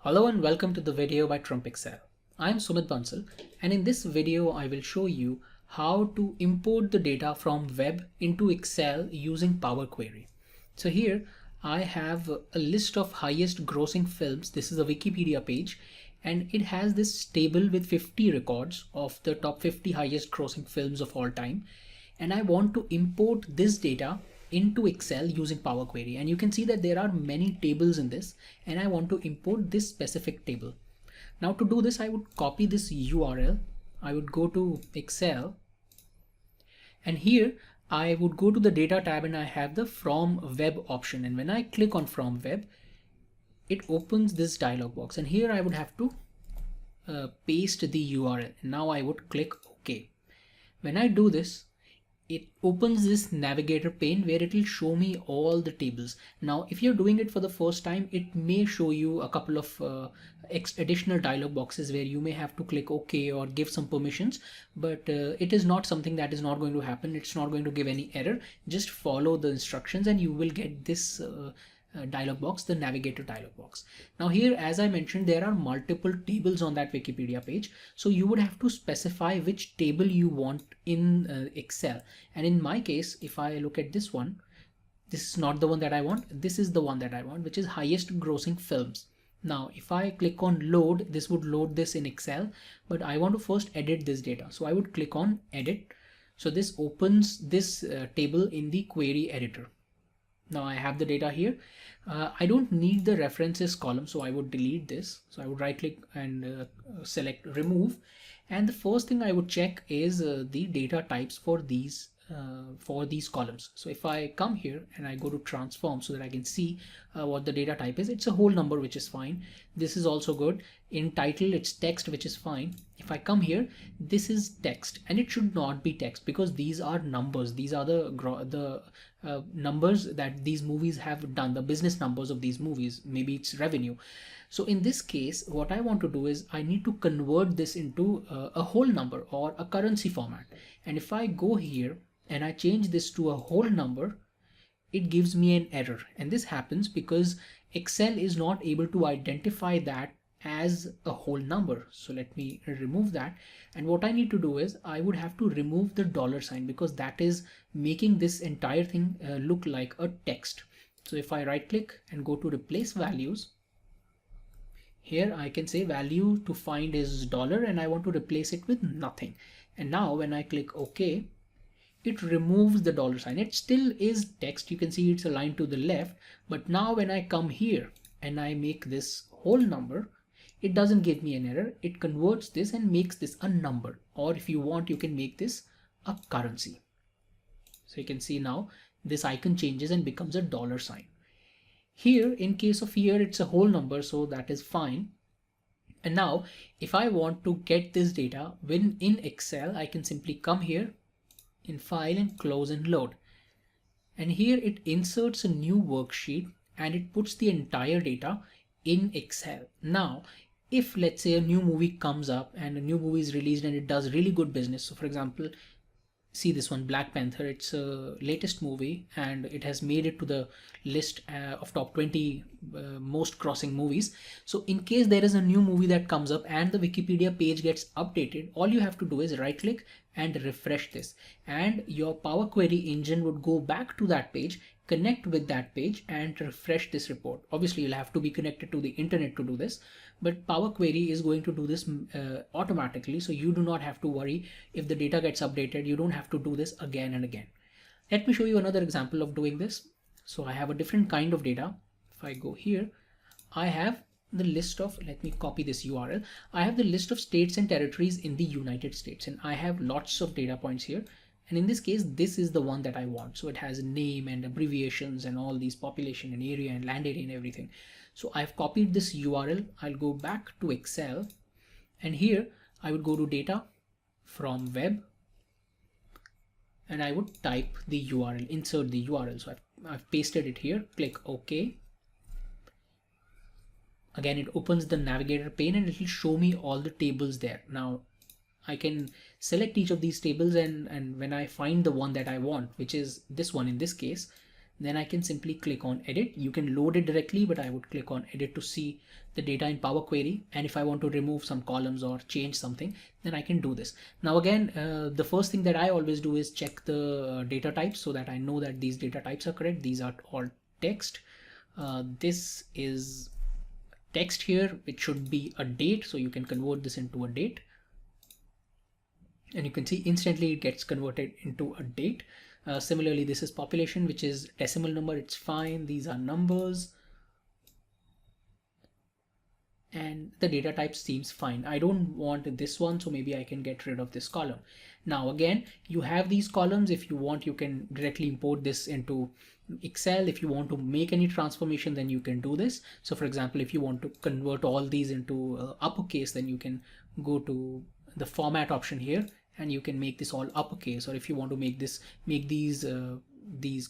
Hello and welcome to the video by Trump Excel. I am Sumit Bansal, and in this video I will show you how to import the data from web into Excel using Power Query. So here I have a list of highest grossing films. This is a Wikipedia page and it has this table with 50 records of the top 50 highest grossing films of all time. And I want to import this data into Excel using Power Query, and you can see that there are many tables in this, and I want to import this specific table. Now to do this, I would copy this URL. I would go to Excel, and here I would go to the data tab and I have the from web option, and when I click on from web, it opens this dialog box, and here I would have to paste the URL. Now I would click OK. When I do this, it opens this navigator pane where it will show me all the tables. Now, if you're doing it for the first time, it may show you a couple of additional dialog boxes where you may have to click OK or give some permissions, but it is not something that is not going to happen. It's not going to give any error. Just follow the instructions and you will get this dialog box, the navigator dialog box. Now here, as I mentioned, there are multiple tables on that Wikipedia page. So you would have to specify which table you want in Excel. And in my case, if I look at this one, this is not the one that I want. This is the one that I want, which is highest grossing films. Now, if I click on load, this would load this in Excel, but I want to first edit this data. So I would click on edit. So this opens this table in the query editor. Now I have the data here. I don't need the references column, so I would delete this. So I would right click and select remove. And the first thing I would check is the data types for these columns. So if I come here and I go to transform so that I can see what the data type is, it's a whole number, which is fine. This is also good. In title, it's text, which is fine. If I come here, this is text, and it should not be text because these are numbers. These are the numbers that these movies have done, the business numbers of these movies. Maybe it's revenue. So in this case, what I want to do is I need to convert this into a whole number or a currency format. And if I go here and I change this to a whole number, it gives me an error. And this happens because Excel is not able to identify that as a whole number. So let me remove that. And what I need to do is I would have to remove the dollar sign because that is making this entire thing look like a text. So if I right click and go to replace values, here I can say value to find is dollar and I want to replace it with nothing. And now when I click OK, it removes the dollar sign. It still is text. You can see it's aligned to the left. But now when I come here and I make this whole number, it doesn't give me an error. It converts this and makes this a number. Or if you want, you can make this a currency. So you can see now this icon changes and becomes a dollar sign. Here, in case of here, it's a whole number, so that is fine. And now if I want to get this data when in Excel, I can simply come here in file and close and load. And here it inserts a new worksheet and it puts the entire data in Excel. Now, if let's say a new movie comes up and a new movie is released and it does really good business. So for example, see this one, Black Panther. It's a latest movie and it has made it to the list of top 20 most crossing movies. So in case there is a new movie that comes up and the Wikipedia page gets updated, all you have to do is right click and refresh this, and your Power Query engine would go back to that page, connect with that page and refresh this report. Obviously you'll have to be connected to the internet to do this, but Power Query is going to do this automatically. So you do not have to worry if the data gets updated. You don't have to do this again and again. Let me show you another example of doing this. So I have a different kind of data. If I go here, I have the list of, let me copy this URL. I have the list of states and territories in the United States, and I have lots of data points here. And in this case, this is the one that I want. So it has a name and abbreviations and all these population and area and land area and everything. So I've copied this URL. I'll go back to Excel and here I would go to data from web and I would type the URL, insert the URL. So I've pasted it here, click OK. Again, it opens the navigator pane and it will show me all the tables there. Now I can select each of these tables and when I find the one that I want, which is this one in this case, then I can simply click on edit. You can load it directly, but I would click on edit to see the data in Power Query. And if I want to remove some columns or change something, then I can do this. Now again, the first thing that I always do is check the data types so that I know that these data types are correct. These are all text. This is text here. It should be a date, so you can convert this into a date. And you can see instantly it gets converted into a date. Similarly, this is population, which is decimal number. It's fine. These are numbers. And the data type seems fine. I don't want this one, so maybe I can get rid of this column. Now again, you have these columns. If you want, you can directly import this into Excel. If you want to make any transformation, then you can do this. So for example, if you want to convert all these into uppercase, then you can go to the format option here and you can make this all uppercase. Or if you want to make these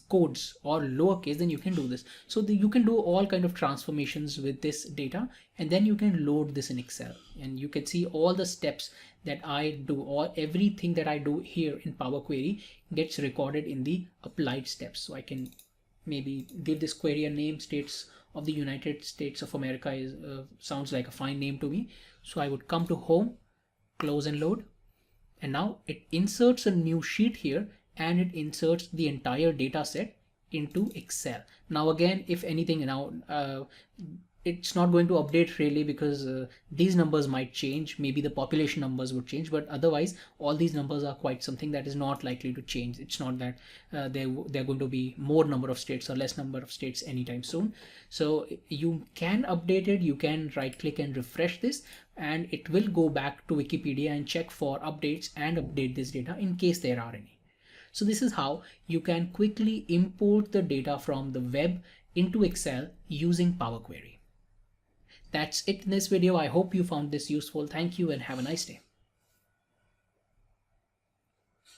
codes or lowercase, then you can do this. So you can do all kind of transformations with this data, and then you can load this in Excel, and you can see all the steps that I do, or everything that I do here in Power Query gets recorded in the applied steps. So I can maybe give this query a name. States of the United States of America is sounds like a fine name to me. So I would come to home, close and load, and now it inserts a new sheet here, and it inserts the entire data set into Excel. Now again, if anything, it's not going to update really, because these numbers might change. Maybe the population numbers would change, but otherwise all these numbers are quite something that is not likely to change. It's not that they're going to be more number of states or less number of states anytime soon. So you can update it. You can right click and refresh this, and it will go back to Wikipedia and check for updates and update this data in case there are any. So this is how you can quickly import the data from the web into Excel using Power Query. That's it in this video. I hope you found this useful. Thank you and have a nice day.